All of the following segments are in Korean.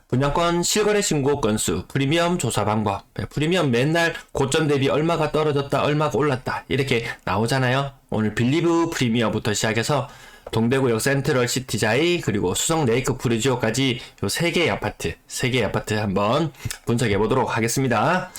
분양권 실거래 신고 건수, 프리미엄 조사 방법, 프리미엄 맨날 고점 대비 얼마가 떨어졌다, 얼마가 올랐다 이렇게 나오잖아요. 오늘 빌리브 프리미엄부터 시작해서 동대구역 센트럴 시티자이 그리고 수성 레이크 프리지오까지 요 3개의 아파트 한번 분석해 보도록 하겠습니다.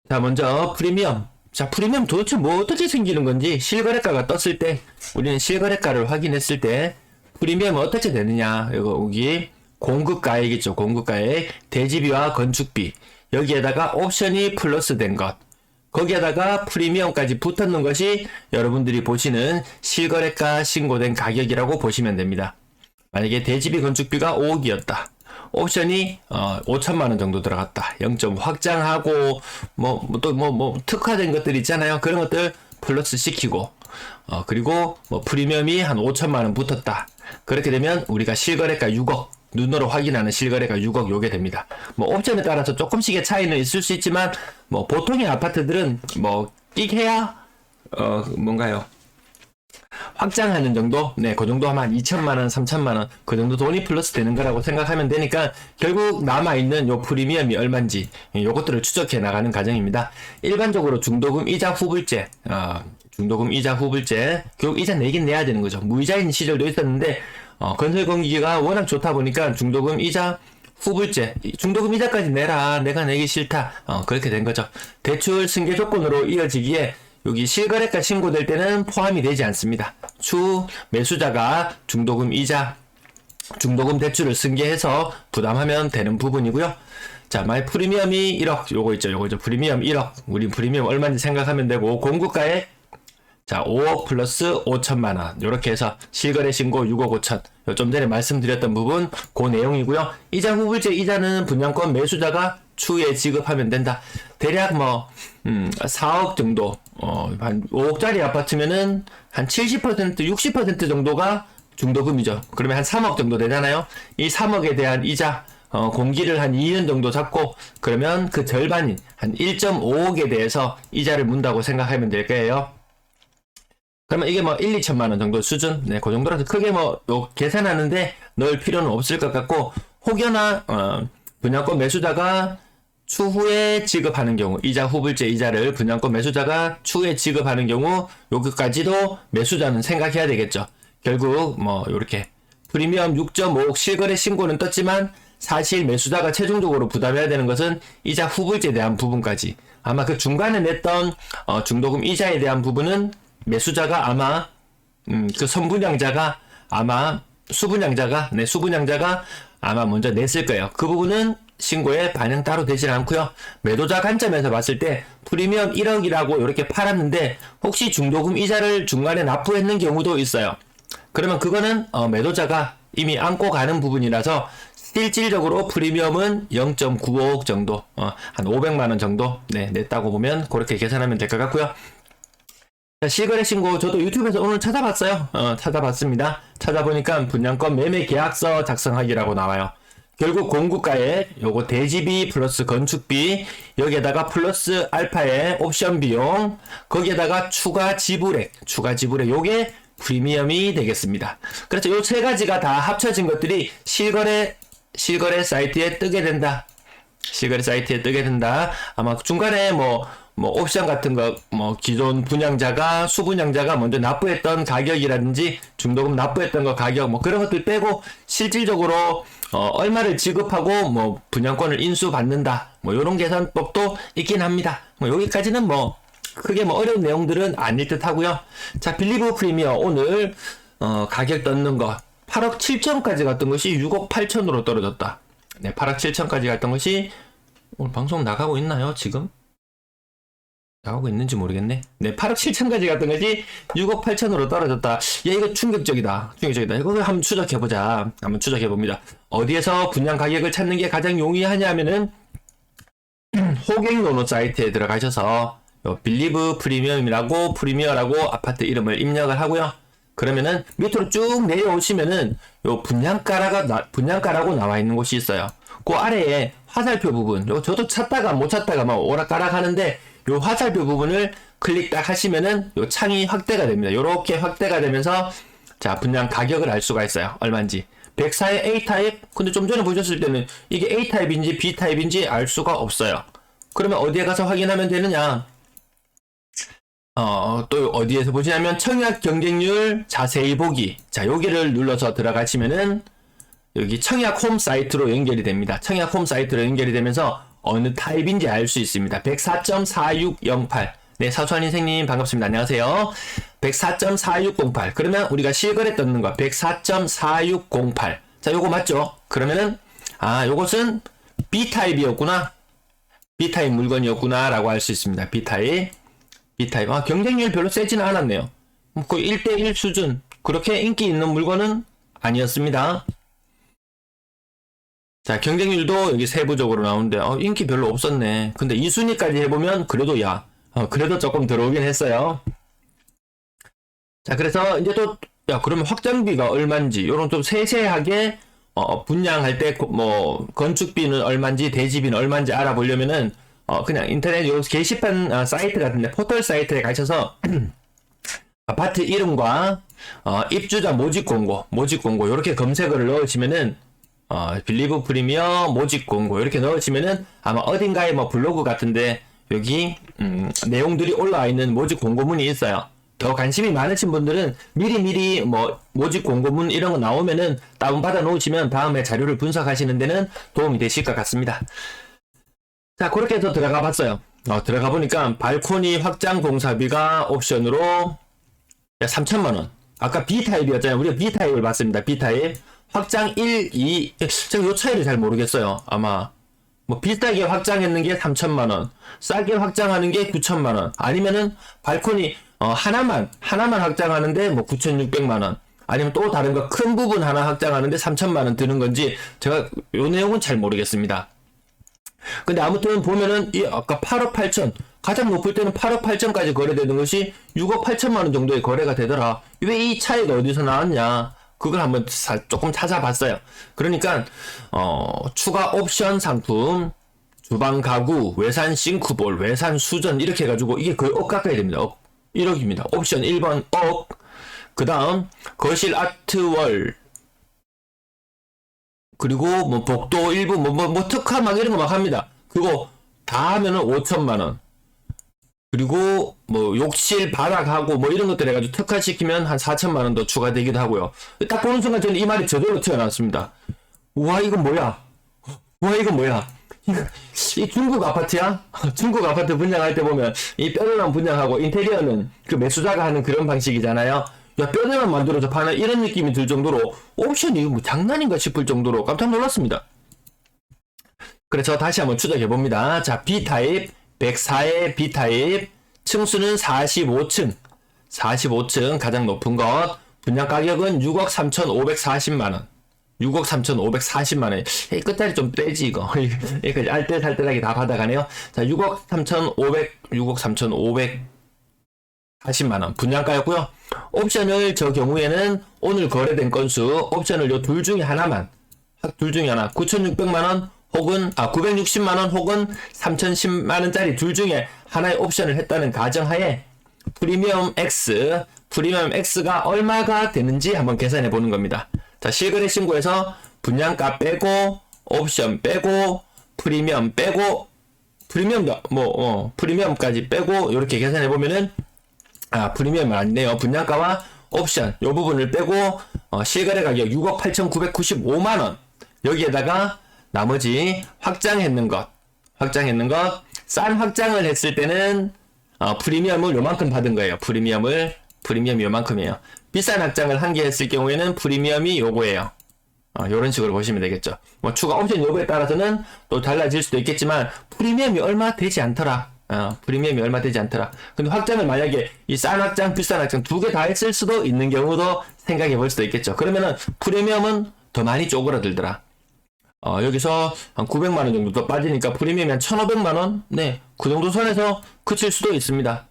자, 먼저 프리미엄. 자, 프리미엄 도대체 뭐 어떻게 생기는 건지 실거래가가 떴을 때 우리는 실거래가를 확인했을 때 프리미엄은 어떻게 되느냐. 여기 공급가액이죠. 공급가액, 대지비와 건축비, 여기에다가 옵션이 플러스 된 것, 거기에다가 프리미엄까지 붙었는 것이 여러분들이 보시는 실거래가 신고된 가격이라고 보시면 됩니다. 만약에 대지비 건축비가 5억이었다. 옵션이 5천만원 정도 들어갔다. 0점 확장하고 특화된 것들 있잖아요. 그런 것들 플러스 시키고 그리고 프리미엄이 한 5천만원 붙었다. 그렇게 되면 우리가 실거래가 6억, 눈으로 확인하는 실거래가 6억 요게 됩니다. 옵션에 따라서 조금씩의 차이는 있을 수 있지만 보통의 아파트들은 끽해야 뭔가요? 확장하는 정도? 네, 그 정도 하면 한 2천만원, 3천만원, 그 정도 돈이 플러스 되는 거라고 생각하면 되니까, 결국 남아있는 요 프리미엄이 얼만지, 요것들을 추적해 나가는 과정입니다. 일반적으로 중도금 이자 후불제, 결국 이자 내긴 내야 되는 거죠. 무이자인 시절도 있었는데, 건설 공기가 워낙 좋다 보니까 중도금 이자 후불제, 중도금 이자까지 내라, 내가 내기 싫다, 그렇게 된 거죠. 대출 승계 조건으로 이어지기에, 여기 실거래가 신고될 때는 포함이 되지 않습니다. 추 매수자가 중도금 이자, 중도금 대출을 승계해서 부담하면 되는 부분이고요. 자, 만약 프리미엄이 1억, 요거 있죠. 프리미엄 1억. 우리 프리미엄 얼마인지 생각하면 되고, 공급가에 자, 5억 플러스 5천만원. 요렇게 해서 실거래 신고 6억 5천. 좀 전에 말씀드렸던 부분, 그 내용이고요. 이자 후불제 이자는 분양권 매수자가 추후에 지급하면 된다. 대략 4억 정도, 한 5억짜리 아파트면은 한 70%, 60% 정도가 중도금이죠. 그러면 한 3억 정도 되잖아요. 이 3억에 대한 이자, 공기를 한 2년 정도 잡고, 그러면 그 절반인 한 1.5억에 대해서 이자를 문다고 생각하면 될 거예요. 그러면 이게 1, 2천만원 정도 수준? 네, 그 정도라서 크게 계산하는데 넣을 필요는 없을 것 같고, 혹여나, 분양권 매수자가 추후에 지급하는 경우, 이자 후불제 이자를 분양권 매수자가 추후에 지급하는 경우, 여기까지도 매수자는 생각해야 되겠죠. 결국, 요렇게. 프리미엄 6.5억 실거래 신고는 떴지만, 사실 매수자가 최종적으로 부담해야 되는 것은 이자 후불제에 대한 부분까지. 아마 그 중간에 냈던, 중도금 이자에 대한 부분은 매수자가 아마 그 선분양자가 아마 수분양자가 아마 먼저 냈을 거예요. 그 부분은 신고에 반영 따로 되질 않고요. 매도자 관점에서 봤을 때 프리미엄 1억이라고 이렇게 팔았는데 혹시 중도금 이자를 중간에 납부했는 경우도 있어요. 그러면 그거는 매도자가 이미 안고 가는 부분이라서 실질적으로 프리미엄은 0.95억 정도, 한 500만원 정도 냈다고 보면 그렇게 계산하면 될 것 같고요. 실거래 신고 저도 유튜브에서 오늘 찾아봤어요. 찾아봤습니다. 찾아보니까 분양권 매매 계약서 작성하기라고 나와요. 결국 공급가액, 요거 대지비 플러스 건축비, 여기에다가 플러스 알파의 옵션 비용, 거기에다가 추가 지불액, 요게 프리미엄이 되겠습니다. 그렇죠. 요 세 가지가 다 합쳐진 것들이 실거래 사이트에 뜨게 된다. 아마 중간에 옵션 같은 거, 기존 분양자가, 수분양자가 먼저 납부했던 가격이라든지, 중도금 납부했던 거 가격, 그런 것들 빼고, 실질적으로, 얼마를 지급하고, 분양권을 인수받는다. 요런 계산법도 있긴 합니다. 여기까지는 크게 어려운 내용들은 아닐 듯 하고요. 자, 빌리브 프리미엄 오늘, 가격 떴는 거, 8억 7천까지 갔던 것이 6억 8천으로 떨어졌다. 네, 8억 7천까지 갔던 것이, 오늘 방송 나가고 있나요, 지금? 나오고 있는지 모르겠네. 네, 8억 7천까지 갔던 것이 6억 8천으로 떨어졌다. 야, 이거 충격적이다. 이거 한번 추적해보자. 한번 추적해봅니다. 어디에서 분양 가격을 찾는 게 가장 용이하냐면은, 호갱노노 사이트에 들어가셔서, 빌리브 프리미어라고 아파트 이름을 입력을 하고요. 그러면은, 밑으로 쭉 내려오시면은, 분양가라고 나와 있는 곳이 있어요. 그 아래에 화살표 부분, 저도 찾다가 못 찾다가 오락가락 하는데, 요 화살표 부분을 클릭 딱 하시면은 요 창이 확대가 됩니다. 요렇게 확대가 되면서 자, 분양 가격을 알 수가 있어요. 얼마인지. 104의 A타입? 근데 좀 전에 보셨을 때는 이게 A타입인지 B타입인지 알 수가 없어요. 그러면 어디에 가서 확인하면 되느냐? 또 어디에서 보시냐면 청약 경쟁률 자세히 보기. 자, 여기를 눌러서 들어가시면은 여기 청약 홈 사이트로 연결이 됩니다. 청약 홈 사이트로 연결이 되면서 어느 타입인지 알 수 있습니다. 104.4608. 네, 사수한 인생님 반갑습니다. 안녕하세요. 104.4608. 그러면 우리가 실거래 떴는 거 104.4608. 자, 요거 맞죠? 그러면은 요것은 B타입이었구나. B타입 물건이었구나 라고 할 수 있습니다. B타입. 경쟁률 별로 세지는 않았네요. 거의 1대1 수준. 그렇게 인기 있는 물건은 아니었습니다. 자, 경쟁률도 여기 세부적으로 나오는데 인기 별로 없었네. 근데 2순위까지 해보면 그래도 그래도 조금 들어오긴 했어요. 자, 그래서 이제 또 그러면 확장비가 얼마인지 요런 좀 세세하게 분양할 때 건축비는 얼마인지 대지비는 얼마인지 알아보려면은 그냥 인터넷 요 게시판 사이트 같은데 포털 사이트에 가셔서 아파트 이름과 입주자 모집 공고 이렇게 검색어를 넣으시면은 빌리브 프리미엄 모집 공고 이렇게 넣으시면은 아마 어딘가에 블로그 같은데 여기 내용들이 올라와 있는 모집 공고문이 있어요. 더 관심이 많으신 분들은 미리 모집 공고문 이런 거 나오면은 다운받아 놓으시면 다음에 자료를 분석하시는 데는 도움이 되실 것 같습니다. 자, 그렇게 해서 들어가 봤어요. 들어가 보니까 발코니 확장 공사비가 옵션으로 3천만원. 아까 B타입이었잖아요. 우리가 B타입을 봤습니다. B타입. 확장 1, 2. 제가 요 차이를 잘 모르겠어요. 아마. 비싸게 확장했는 게 3천만원. 싸게 확장하는 게 9천만원. 아니면은 발코니, 하나만 확장하는데 9,600만원. 아니면 또 다른 거 큰 부분 하나 확장하는데 3천만원 드는 건지 제가 요 내용은 잘 모르겠습니다. 근데 아무튼 보면은 아까 8억 8천 가장 높을 때는 8억 8천까지 거래되는 것이 6억 8천만원 정도의 거래가 되더라. 왜 이 차이가 어디서 나왔냐? 그걸 한번 조금 찾아봤어요. 그러니까 추가 옵션 상품, 주방 가구, 외산 싱크볼, 외산 수전 이렇게 해가지고 이게 거의 억 가까이 됩니다. 1억입니다. 옵션 1번 억. 그 다음 거실 아트월, 그리고 복도 일부 특화 막 이런 거 막 합니다. 그거 다 하면은 5천만원. 그리고 욕실 바닥하고 이런 것들 해가지고 특화시키면 한 4천만원 더 추가되기도 하고요. 딱 보는 순간 저는 이 말이 저절로 튀어나왔습니다. 우와, 이건 뭐야? 이 중국 아파트야? 중국 아파트 분양할 때 보면 이 뼈대만 분양하고 인테리어는 그 매수자가 하는 그런 방식이잖아요. 뼈대만 만들어서 파는 이런 느낌이 들 정도로 옵션이 장난인가 싶을 정도로 깜짝 놀랐습니다. 그래서 다시 한번 추적해봅니다. 자, B타입 104의 B타입 층수는 45층 가장 높은 것. 분양 가격은 6억 3,540만원. 6억 3,540만원. 끝자리 좀 빼지 이거. 여기까지 알뜰살뜰하게 다 받아가네요. 자, 6억 3,540만원 분양가였고요. 옵션을 저 경우에는 오늘 거래된 건수 옵션을 요 둘 중에 하나 9,600만원 혹은 960만원 혹은 3,010만원짜리 둘 중에 하나의 옵션을 했다는 가정하에 프리미엄 X가 얼마가 되는지 한번 계산해 보는 겁니다. 자, 실거래 신고에서 분양가 빼고 옵션 빼고 프리미엄 빼고 프리미엄까지 빼고 이렇게 계산해 보면은 프리미엄은 아니네요. 분양가와 옵션 요 부분을 빼고 실거래 가격 6억 8,995만원. 여기에다가 나머지 확장했는 것 싼 확장을 했을 때는 프리미엄을 요만큼 받은 거예요. 프리미엄이 요만큼이에요. 비싼 확장을 한 개 했을 경우에는 프리미엄이 요거예요. 요런 식으로 보시면 되겠죠. 추가 옵션 요거에 따라서는 또 달라질 수도 있겠지만 프리미엄이 얼마 되지 않더라. 근데 확장을 만약에 이 싼 확장, 비싼 확장 두 개 다 했을 수도 있는 경우도 생각해 볼 수도 있겠죠. 그러면은 프리미엄은 더 많이 쪼그라들더라. 여기서 한 900만원 정도 더 빠지니까 프리미엄이 한 1,500만원? 네, 그 정도 선에서 그칠 수도 있습니다.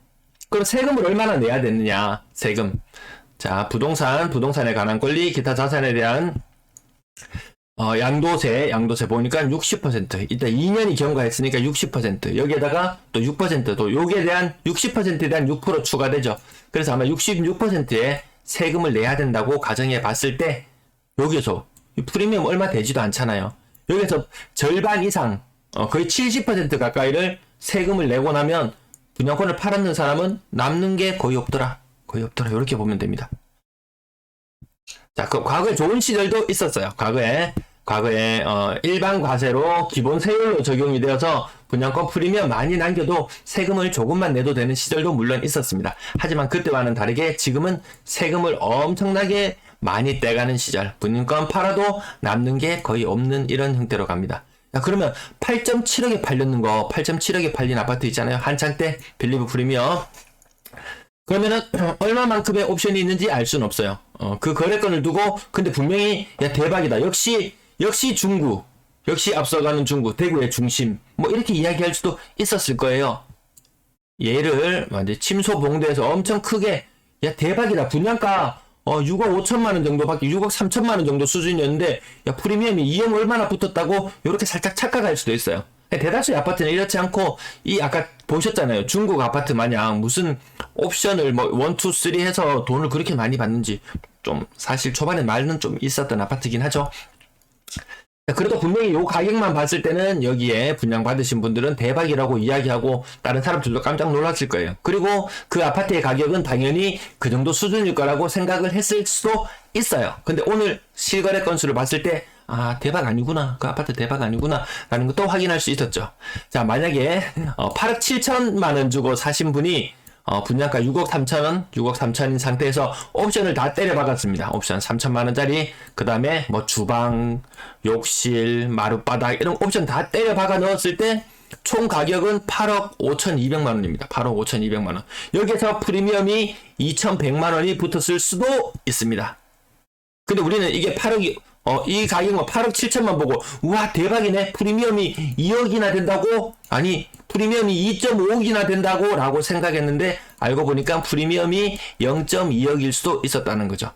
그럼 세금을 얼마나 내야 되느냐? 세금. 자, 부동산에 관한 권리, 기타 자산에 대한 양도세 보니까 60%. 일단 2년이 경과했으니까 60%. 여기에다가 또 6%, 또 요게 대한 60%에 대한 6% 추가되죠. 그래서 아마 66%의 세금을 내야 된다고 가정해 봤을 때, 여기서 이 프리미엄 얼마 되지도 않잖아요. 여기서 절반 이상, 거의 70% 가까이를 세금을 내고 나면 분양권을 팔았는 사람은 남는 게 거의 없더라. 거의 없더라. 이렇게 보면 됩니다. 자, 그 과거에 좋은 시절도 있었어요. 과거에 일반 과세로 기본 세율로 적용이 되어서 분양권 프리미엄 많이 남겨도 세금을 조금만 내도 되는 시절도 물론 있었습니다. 하지만 그때와는 다르게 지금은 세금을 엄청나게 많이 떼가는 시절, 분양권 팔아도 남는 게 거의 없는 이런 형태로 갑니다. 야, 그러면 8.7억에 팔렸는 거, 8.7억에 팔린 아파트 있잖아요. 한창 때 빌리브 프리미엄. 그러면은 얼마만큼의 옵션이 있는지 알 수는 없어요. 그 거래건을 두고 근데 분명히 야 대박이다. 역시 중구, 역시 앞서가는 중구, 대구의 중심, 뭐 이렇게 이야기할 수도 있었을 거예요. 얘를 완전 침소봉대에서 엄청 크게 야 대박이다. 분양가 6억 5천만 원 정도밖에 6억 3천만 원 정도 수준이었는데 야 프리미엄이 2억 얼마나 붙었다고 이렇게 살짝 착각할 수도 있어요. 대다수의 아파트는 이렇지 않고 이 아까 보셨잖아요. 중국 아파트 마냥 무슨 옵션을 뭐 1, 2, 3 해서 돈을 그렇게 많이 받는지 좀 사실 초반에 말은 좀 있었던 아파트긴 하죠. 그래도 분명히 요 가격만 봤을 때는 여기에 분양받으신 분들은 대박이라고 이야기하고 다른 사람들도 깜짝 놀랐을 거예요. 그리고 그 아파트의 가격은 당연히 그 정도 수준일 거라고 생각을 했을 수도 있어요. 근데 오늘 실거래 건수를 봤을 때 대박 아니구나. 그 아파트 대박 아니구나. 라는 것도 확인할 수 있었죠. 자, 만약에 8억 7천만 원 주고 사신 분이 분양가 6억 3천원, 6억 3천인 상태에서 옵션을 다 때려 박았습니다. 옵션 3천만 원짜리, 그 다음에 뭐 주방, 욕실, 마룻바닥 이런 옵션 다 때려 박아 넣었을 때 총 가격은 8억 5,200만 원입니다. 8억 5,200만 원. 여기에서 프리미엄이 2,100만 원이 붙었을 수도 있습니다. 근데 우리는 이게 8억이 이 가격만 8억 7천만 보고 우와 대박이네. 프리미엄이 2억이나 된다고? 아니 프리미엄이 2.5억이나 된다고? 라고 생각했는데 알고 보니까 프리미엄이 0.2억일 수도 있었다는 거죠.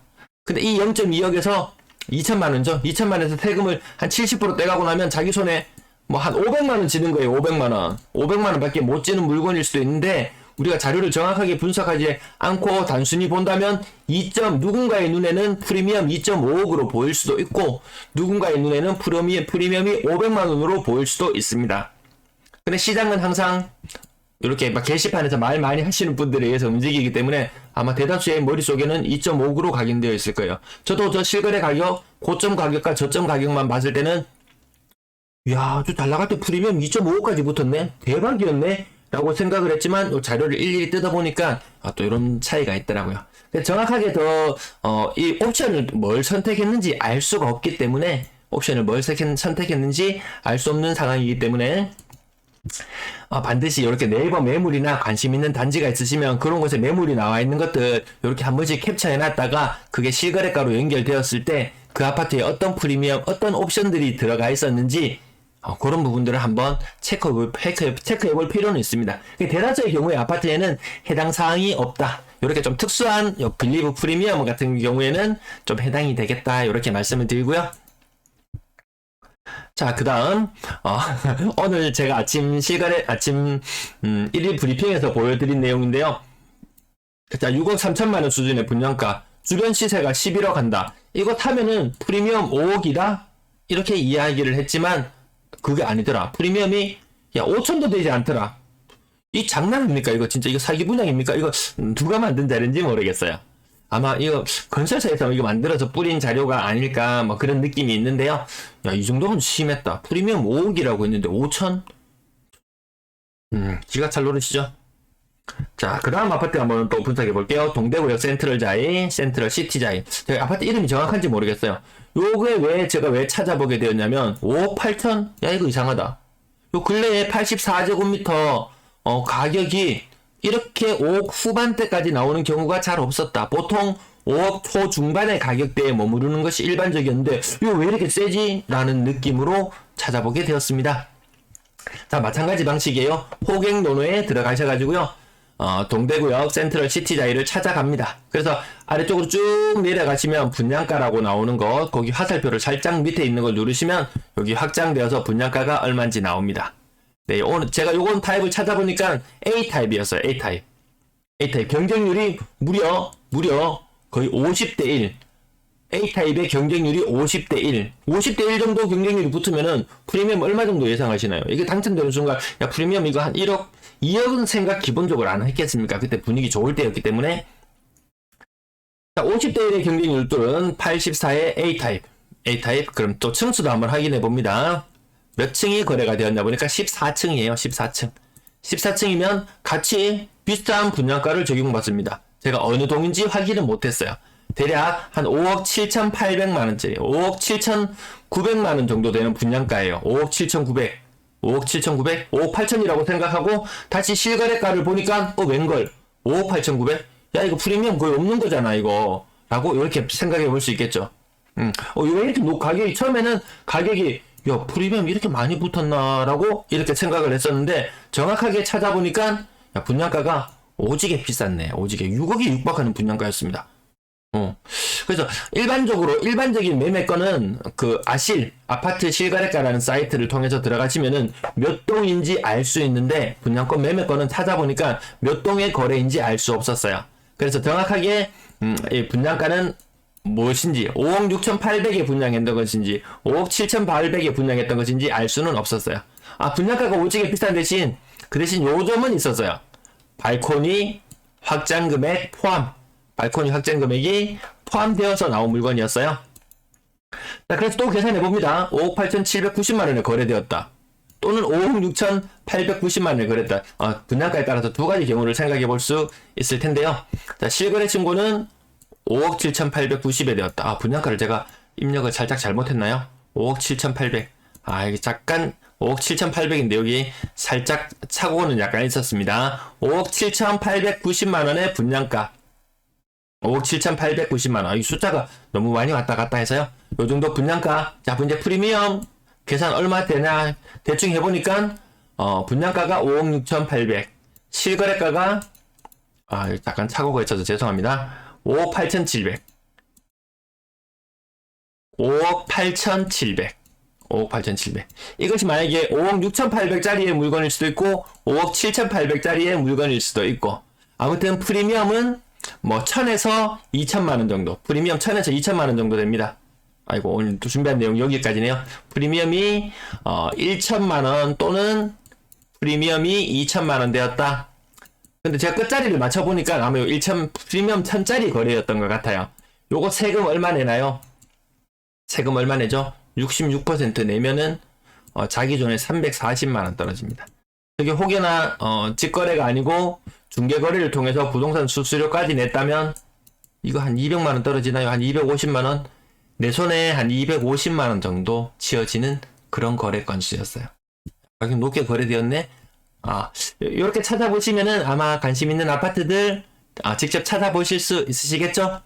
근데 이 0.2억에서 2천만 원죠. 2천만 원에서 세금을 한 70% 떼가고 나면 자기 손에 뭐 한 500만 원 지는 거예요. 500만 원. 500만 원밖에 못 지는 물건일 수도 있는데 우리가 자료를 정확하게 분석하지 않고 단순히 본다면 누군가의 눈에는 프리미엄 2.5억으로 보일 수도 있고 누군가의 눈에는 프리미엄이 500만 원으로 보일 수도 있습니다. 근데 시장은 항상 이렇게 막 게시판에서 말 많이 하시는 분들에 의해서 움직이기 때문에 아마 대다수의 머릿속에는 2.5억으로 각인되어 있을 거예요. 저도 저 실거래 가격, 고점 가격과 저점 가격만 봤을 때는 야, 저 잘 나갈 때 프리미엄 2.5억까지 붙었네? 대박이었네? 라고 생각을 했지만 자료를 일일이 뜯어보니까 또 이런 차이가 있더라고요. 정확하게 이 옵션을 뭘 선택했는지 알 수가 없기 때문에 옵션을 뭘 선택했는지 알 수 없는 상황이기 때문에 반드시 이렇게 네이버 매물이나 관심 있는 단지가 있으시면 그런 곳에 매물이 나와 있는 것들 이렇게 한 번씩 캡처해 놨다가 그게 실거래가로 연결되었을 때 그 아파트에 어떤 프리미엄, 어떤 옵션들이 들어가 있었는지 그런 부분들을 한번 체크해볼 필요는 있습니다. 대다수의 경우에 아파트에는 해당 사항이 없다. 이렇게 좀 특수한 빌리브 프리미엄 같은 경우에는 좀 해당이 되겠다. 이렇게 말씀을 드리고요. 자, 그 다음 오늘 제가 아침 1일 브리핑에서 보여드린 내용인데요. 자, 6억 3천만 원 수준의 분양가, 주변 시세가 11억 한다. 이거 타면은 프리미엄 5억이다? 이렇게 이야기를 했지만 그게 아니더라. 프리미엄이 5천도 되지 않더라. 이 장난입니까? 이거 진짜 이거 사기 분양입니까? 이거 누가 만든 자료인지 모르겠어요. 아마 이거 건설사에서 이거 만들어서 뿌린 자료가 아닐까 뭐 그런 느낌이 있는데요. 이 정도면 심했다. 프리미엄 5억이라고 했는데 5천? 기가 잘 노르시죠? 자, 그 다음 아파트 한번 또 분석해 볼게요. 동대구역 센트럴자이, 센트럴 시티자이. 아파트 이름이 정확한지 모르겠어요. 요게 제가 왜 찾아보게 되었냐면 5억 8천? 야, 이거 이상하다. 요 근래에 84제곱미터 가격이 이렇게 5억 후반대까지 나오는 경우가 잘 없었다. 보통 5억 초중반의 가격대에 머무르는 것이 일반적이었는데 이거 왜 이렇게 세지? 라는 느낌으로 찾아보게 되었습니다. 자, 마찬가지 방식이에요. 호갱노노에 들어가셔가지고요. 동대구역 센트럴 시티자이를 찾아갑니다. 그래서 아래쪽으로 쭉 내려가시면 분양가라고 나오는 것, 거기 화살표를 살짝 밑에 있는 걸 누르시면 여기 확장되어서 분양가가 얼마인지 나옵니다. 네, 오늘 제가 요건 타입을 찾아보니까 A타입이었어요. A타입 경쟁률이 무려 거의 50대 1. A타입의 경쟁률이 50대 1. 50대 1 정도 경쟁률이 붙으면은 프리미엄 얼마 정도 예상하시나요? 이게 당첨되는 순간, 야, 프리미엄 이거 한 1억, 2억은 생각 기본적으로 안 했겠습니까? 그때 분위기 좋을 때였기 때문에. 자, 50대 1의 경쟁률들은 84의 A타입. A타입. 그럼 또 층수도 한번 확인해 봅니다. 몇 층이 거래가 되었나 보니까 14층이에요. 14층. 14층이면 같이 비슷한 분양가를 적용받습니다. 제가 어느 동인지 확인은 못했어요. 대략 한 5억 7,800만원짜리, 5억 7,900만원 정도 되는 분양가예요. 5억 7,900, 5억 7,900, 5억 8천이라고 생각하고 다시 실거래가를 보니까 웬걸 5억 8,900? 야, 이거 프리미엄 거의 없는 거잖아 이거 라고 이렇게 생각해 볼 수 있겠죠. 왜 이렇게 가격이 처음에는 가격이 야, 프리미엄 이렇게 많이 붙었나 라고 이렇게 생각을 했었는데 정확하게 찾아보니까 야, 분양가가 오지게 비쌌네. 오지게 6억이 육박하는 분양가였습니다. 그래서 일반적인 매매건은 그 아파트 실거래가라는 사이트를 통해서 들어가시면은 몇 동인지 알 수 있는데 분양권 매매건은 찾아보니까 몇 동의 거래인지 알 수 없었어요. 그래서 정확하게 이 분양가는 무엇인지 5억 6,800에 분양했던 것인지 5억 7,800에 분양했던 것인지 알 수는 없었어요. 분양가가 오지게 비싼 대신 그 대신 요점은 있었어요. 발코니 확장 금액 포함. 발코니 확장 금액이 포함되어서 나온 물건이었어요. 자, 그래서 또 계산해 봅니다. 5억 8,790만원에 거래되었다. 또는 5억 6,890만원에 거래했다. 분양가에 따라서 두 가지 경우를 생각해 볼 수 있을 텐데요. 자, 실거래 신고는 5억 7,890에 되었다. 분양가를 제가 입력을 살짝 잘못했나요? 5억 7,800. 이게 잠깐 5억 7,800인데 여기 살짝 착오는 약간 있었습니다. 5억 7,890만원의 분양가. 5억 7,890만원. 이 숫자가 너무 많이 왔다 갔다 해서요. 요 정도 분양가. 자, 이제 프리미엄 계산 얼마 되나 대충 해보니까 분양가가 5억 6,800. 실거래가가 잠깐 착오가 있어서 죄송합니다. 5억 8,700. 5억 8,700. 5억 8,700. 이것이 만약에 5억 6,800짜리의 물건일 수도 있고 5억 7,800짜리의 물건일 수도 있고 아무튼 프리미엄은 뭐 1,000에서 2천만원 정도. 프리미엄 1,000에서 2천만원 정도 됩니다. 아이고, 오늘 또 준비한 내용 여기까지네요. 프리미엄이 1천만원 또는 프리미엄이 2천만원 되었다. 근데 제가 끝자리를 맞춰보니까 아마 1천 프리미엄 1,000짜리 거래였던 것 같아요. 요거 세금 얼마 내나요? 세금 얼마 내죠? 66% 내면은 자기 전에 340만원 떨어집니다. 저게 혹여나 직거래가 아니고 중개거래를 통해서 부동산 수수료까지 냈다면 이거 한 200만원 떨어지나요? 한 250만원? 내 손에 한 250만원 정도 치어지는 그런 거래 건수였어요. 가격 높게 거래되었네? 이렇게 찾아보시면은 아마 관심 있는 아파트들 직접 찾아보실 수 있으시겠죠?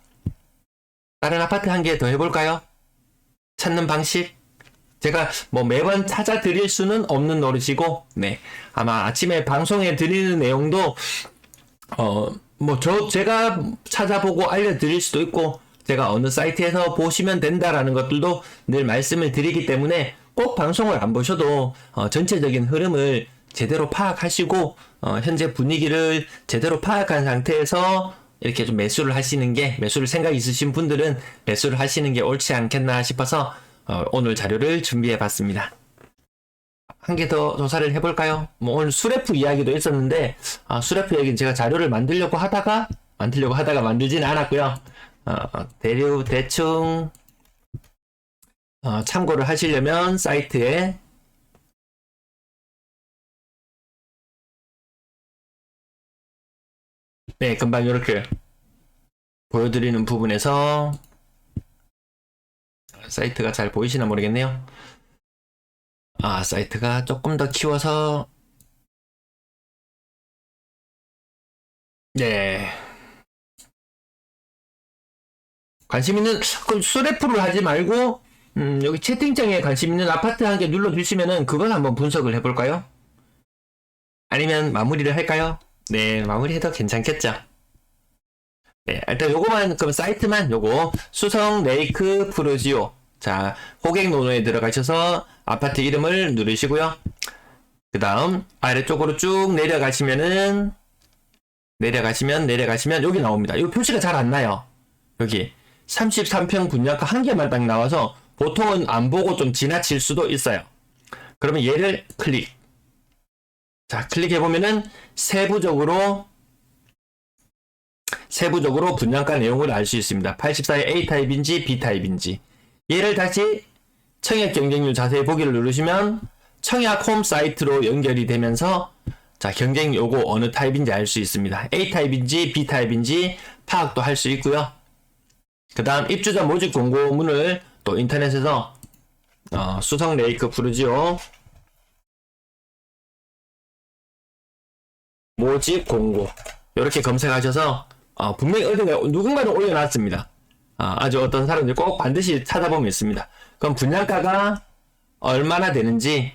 다른 아파트 한 개 더 해볼까요? 찾는 방식? 제가 뭐 매번 찾아드릴 수는 없는 노릇이고, 네. 아마 아침에 방송에 드리는 내용도, 제가 찾아보고 알려드릴 수도 있고, 제가 어느 사이트에서 보시면 된다라는 것들도 늘 말씀을 드리기 때문에 꼭 방송을 안 보셔도, 전체적인 흐름을 제대로 파악하시고, 현재 분위기를 제대로 파악한 상태에서 이렇게 좀 매수를 생각 있으신 분들은 매수를 하시는 게 옳지 않겠나 싶어서, 오늘 자료를 준비해 봤습니다. 한 개 더 조사를 해볼까요? 오늘 수레프 이야기도 있었는데, 수레프 얘기는 제가 자료를 만들려고 하다가 만들지는 않았고요. 대충, 참고를 하시려면 사이트에, 네, 금방 이렇게 보여드리는 부분에서, 사이트가 잘 보이시나 모르겠네요. 사이트가 조금 더 키워서 네. 관심 있는 그럼 수레프를 하지 말고 여기 채팅창에 관심 있는 아파트 한 개 눌러주시면은 그걸 한번 분석을 해볼까요? 아니면 마무리를 할까요? 네, 마무리해도 괜찮겠죠. 네, 일단 요거만 그럼 사이트만 요거 수성 레이크 프루지오. 자, 고객 노노에 들어가셔서 아파트 이름을 누르시고요. 그 다음 아래쪽으로 쭉 내려가시면 여기 나옵니다. 이 표시가 잘 안 나요. 여기 33평 분양가 한 개만 딱 나와서 보통은 안 보고 좀 지나칠 수도 있어요. 그러면 얘를 클릭. 자, 클릭해보면은 세부적으로 분양가 내용을 알 수 있습니다. 84의 A타입인지 B타입인지. 얘를 다시 청약 경쟁률 자세히 보기를 누르시면 청약 홈 사이트로 연결이 되면서 자, 경쟁 요거 어느 타입인지 알 수 있습니다. A타입인지 B타입인지 파악도 할 수 있고요. 그 다음 입주자 모집 공고문을 또 인터넷에서 수성 레이크 푸르지오 모집 공고 이렇게 검색하셔서 분명히 어딘가 누군가는 올려놨습니다. 아주 어떤 사람들이 꼭 반드시 찾아보면 있습니다. 그럼 분양가가 얼마나 되는지,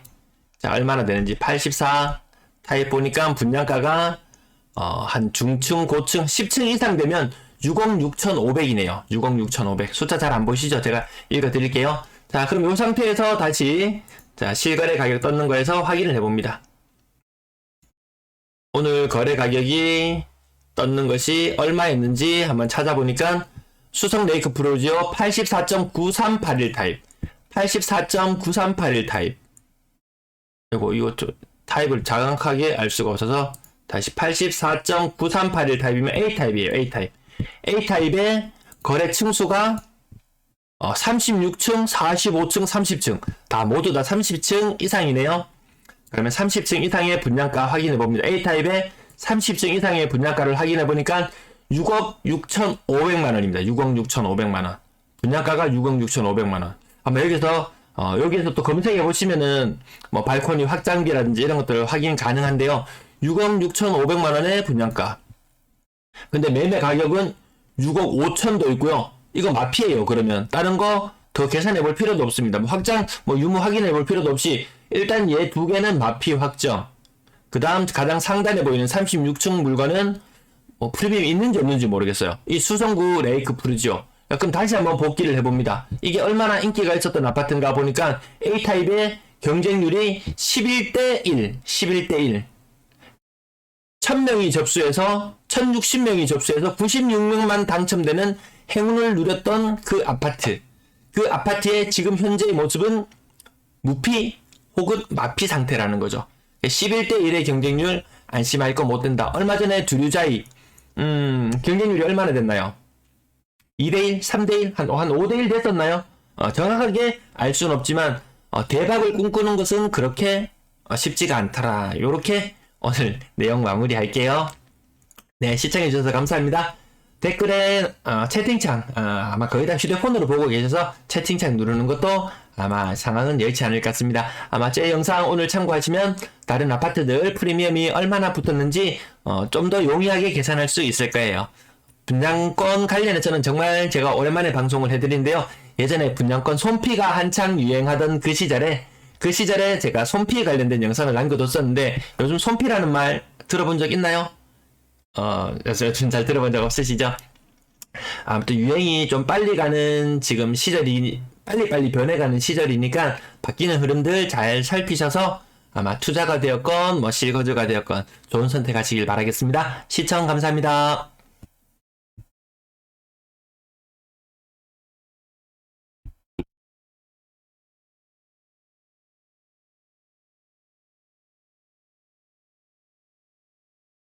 자, 얼마나 되는지 84 타입 보니까 분양가가 한 중층, 고층, 10층 이상 되면 6억 6,500이네요. 6억 6,500. 숫자 잘 안 보시죠? 제가 읽어 드릴게요. 자, 그럼 이 상태에서 다시 자, 실거래 가격 떴는 거에서 확인을 해봅니다. 오늘 거래 가격이 떴는 것이 얼마였는지 한번 찾아보니까 수성 레이크 프로지오 84.9381 타입 84.9381 타입 이거 타입을 정확하게 알 수가 없어서 다시 84.9381 타입이면 A타입이에요. A타입의 거래 층수가 36층, 45층, 30층 다 모두 다 30층 이상이네요. 그러면 30층 이상의 분양가 확인해 봅니다. A타입의 30층 이상의 분양가를 확인해 보니까 6억 6,500만 원입니다. 6억 6,500만 원. 분양가가 6억 6,500만 원. 아마 여기서 또 검색해 보시면은 뭐 발코니 확장비라든지 이런 것들 확인 가능한데요. 6억 6,500만 원의 분양가. 근데 매매 가격은 6억 5천도 있고요. 이거 마피예요. 그러면 다른 거 더 계산해 볼 필요도 없습니다. 유무 확인해 볼 필요도 없이 일단 얘 두 개는 마피 확정. 그 다음 가장 상단에 보이는 36층 물건은 프리미엄 있는지 없는지 모르겠어요. 이 수성구 레이크 푸르지오. 그럼 다시 한번 복기를 해봅니다. 이게 얼마나 인기가 있었던 아파트인가 보니까 A타입의 경쟁률이 11대1. 1000명이 접수해서 1060명이 접수해서 96명만 당첨되는 행운을 누렸던 그 아파트. 그 아파트의 지금 현재의 모습은 무피 혹은 마피 상태라는 거죠. 11대1의 경쟁률 안심할 거 못 된다. 얼마 전에 두류자이 경쟁률이 얼마나 됐나요? 2대1, 3대1, 한 5대1 됐었나요? 정확하게 알 수는 없지만 대박을 꿈꾸는 것은 그렇게 쉽지가 않더라. 요렇게 오늘 내용 마무리할게요. 네, 시청해주셔서 감사합니다. 댓글에 채팅창 아마 거의 다 휴대폰으로 보고 계셔서 채팅창 누르는 것도 아마 상황은 여의치 않을 것 같습니다. 아마 제 영상 오늘 참고하시면 다른 아파트들 프리미엄이 얼마나 붙었는지 좀 더 용이하게 계산할 수 있을 거예요. 분양권 관련해서는 정말 제가 오랜만에 방송을 해드리는데요. 예전에 분양권 손피가 한창 유행하던 그 시절에 제가 손피 관련된 영상을 남겨뒀었는데 요즘 손피라는 말 들어본 적 있나요? 요즘 잘 들어본 적 없으시죠? 아무튼 유행이 좀 빨리 가는 지금 시절이 빨리 변해가는 시절이니까 바뀌는 흐름들 잘 살피셔서 아마 투자가 되었건 실거주가 되었건 좋은 선택하시길 바라겠습니다. 시청 감사합니다.